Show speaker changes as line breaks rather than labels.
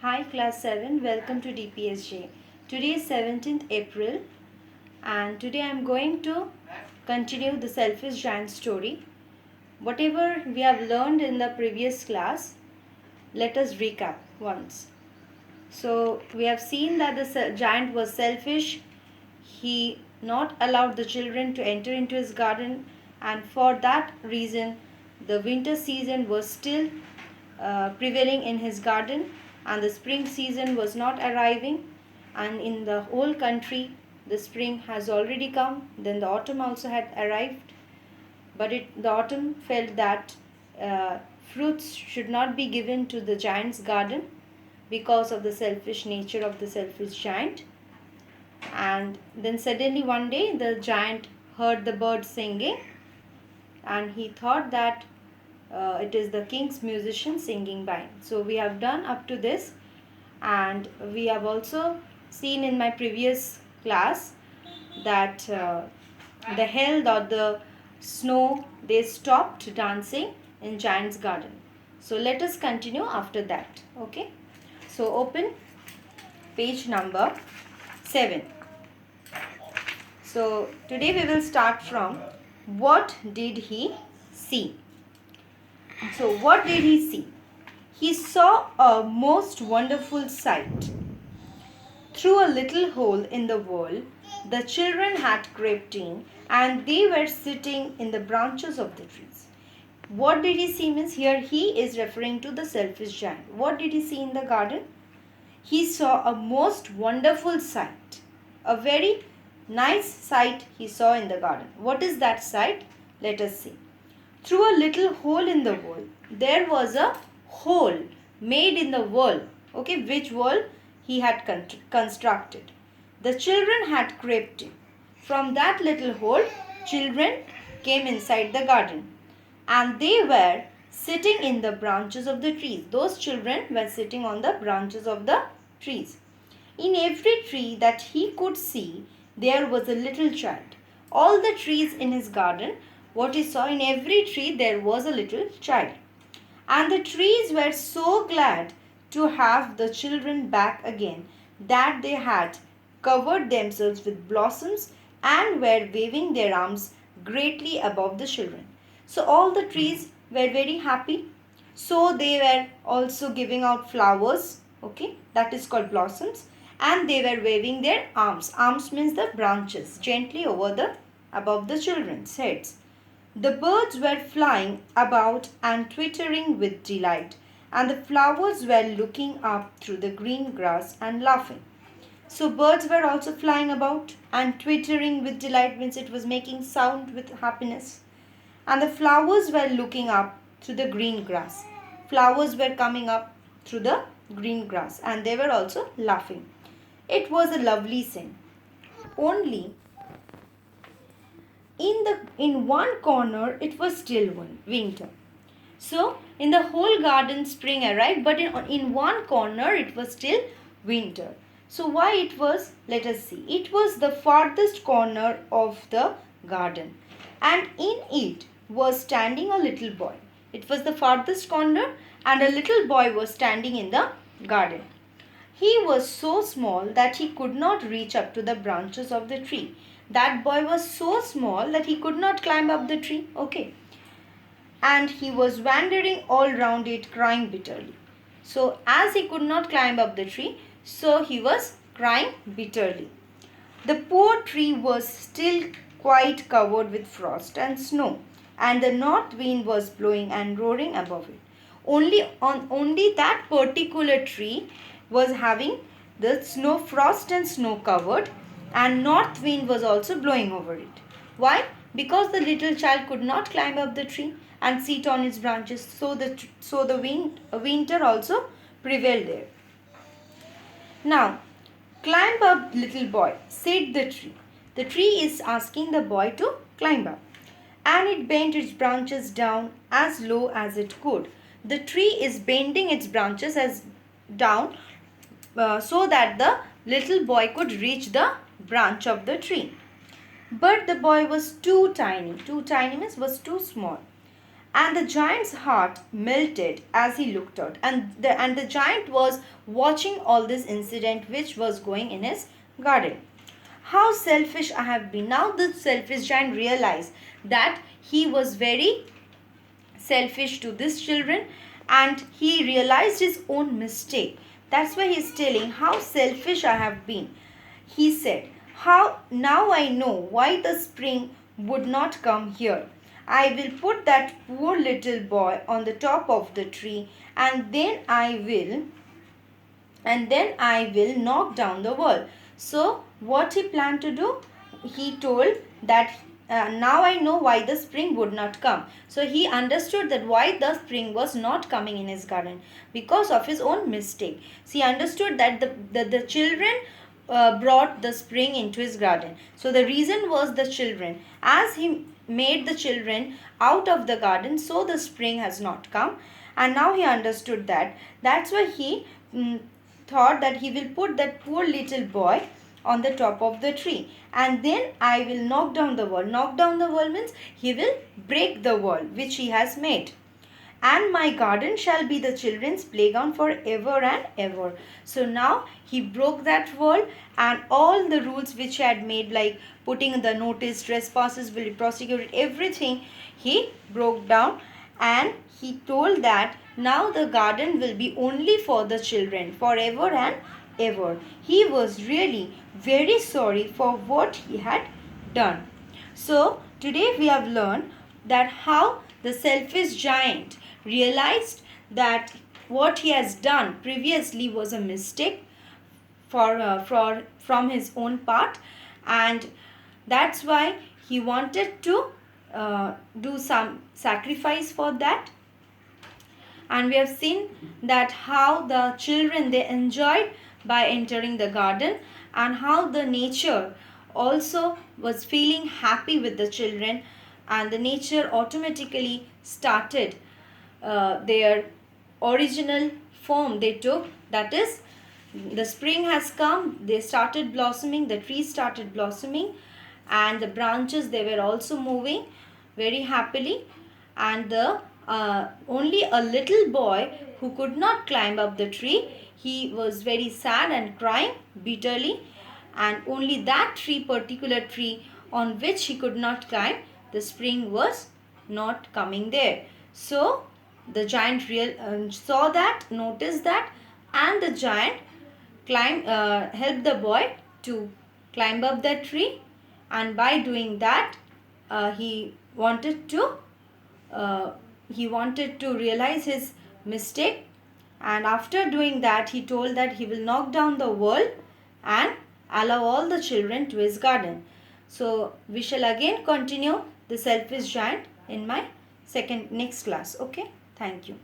Hi class 7, welcome to DPSJ. Today is 17th April and today I am going to continue the selfish giant story. Whatever we have learned in the previous class, let us recap once. So we have seen that the giant was selfish. He not allowed the children to enter into his garden, and for that reason the winter season was still prevailing in his garden, and the spring season was not arriving, and in the whole country the spring has already come, then the autumn also had arrived, but the autumn felt that fruits should not be given to the giant's garden because of the selfish nature of the selfish giant. And then suddenly one day the giant heard the bird singing, and he thought that it is the king's musician singing by him. So we have done up to this, and we have also seen in my previous class that the hell or the snow, they stopped dancing in giant's garden. So let us continue after that. Okay, so open page number 7. So today we will start from what did he see. So what did he see? He saw a most wonderful sight. Through a little hole in the wall, the children had crept in, and they were sitting in the branches of the trees. What did he see means here he is referring to the selfish giant. What did he see in the garden? He saw a most wonderful sight. A very nice sight he saw in the garden. What is that sight? Let us see. Through a little hole in the wall, there was a hole made in the wall. Okay, which wall he had constructed. The children had crept in. From that little hole, children came inside the garden, and they were sitting in the branches of the trees. Those children were sitting on the branches of the trees. In every tree that he could see, there was a little child. All the trees in his garden, what he saw, in every tree there was a little child. And the trees were so glad to have the children back again that they had covered themselves with blossoms and were waving their arms greatly above the children. So all the trees were very happy. So they were also giving out flowers, okay, that is called blossoms, and they were waving their arms. Arms means the branches, gently above the children's heads. The birds were flying about and twittering with delight, and the flowers were looking up through the green grass and laughing. So birds were also flying about, and twittering with delight means it was making sound with happiness. And the flowers were looking up through the green grass. Flowers were coming up through the green grass, and they were also laughing. It was a lovely scene. Only in one corner it was still winter. So in the whole garden spring arrived, but in one corner it was still winter. So why it was? Let us see. It was the farthest corner of the garden, and in it was standing a little boy. It was the farthest corner, and a little boy was standing in the garden. He was so small that he could not reach up to the branches of the tree. That boy was so small that he could not climb up the tree. Okay. And he was wandering all round it, crying bitterly. So as he could not climb up the tree, so he was crying bitterly. The poor tree was still quite covered with frost and snow, and the north wind was blowing and roaring above it. Only that particular tree was having the frost and snow covered, and north wind was also blowing over it. Why? Because the little child could not climb up the tree and sit on its branches, so the winter also prevailed there. Now, climb up, little boy, said the tree. The tree is asking the boy to climb up, and it bent its branches down as low as it could. The tree is bending its branches as down so that the little boy could reach the branch of the tree. But the boy was too tiny. Too tiny means was too small. And the giant's heart melted as he looked out. And the giant was watching all this incident which was going in his garden. How selfish I have been. Now the selfish giant realized that he was very selfish to these children, and he realized his own mistake. That's why he's telling how selfish I have been. He said, how now I know why the spring would not come here. I will put that poor little boy on the top of the tree, and then I will knock down the wall. So what he planned to do? He told that now I know why the spring would not come. So he understood that why the spring was not coming in his garden, because of his own mistake. So he understood that the children brought the spring into his garden. So the reason was the children. As he made the children out of the garden, so the spring has not come. And now he understood that. That's why he thought that he will put that poor little boy on the top of the tree, and then I will knock down the wall. Knock down the wall means he will break the wall which he has made. And my garden shall be the children's playground forever and ever. So now he broke that wall, and all the rules which he had made, like putting the notice, trespasses will be prosecuted, everything he broke down. And he told that now the garden will be only for the children forever and ever. He was really very sorry for what he had done. So today we have learned that how the selfish giant realized that what he has done previously was a mistake from his own part, and that's why he wanted to do some sacrifice for that. And we have seen that how the children, they enjoyed by entering the garden, and how the nature also was feeling happy with the children, and the nature automatically started their original form they took. That is, the spring has come, they started blossoming, the trees started blossoming, and the branches, they were also moving very happily. And the only a little boy who could not climb up the tree, he was very sad and crying bitterly, and only that particular tree on which he could not climb, the spring was not coming there. So the giant saw that, noticed that, and the giant helped the boy to climb up that tree. And by doing that, he wanted to realize his mistake. And after doing that, he told that he will knock down the wall and allow all the children to his garden. So we shall again continue the selfish giant in my next class. Okay, thank you.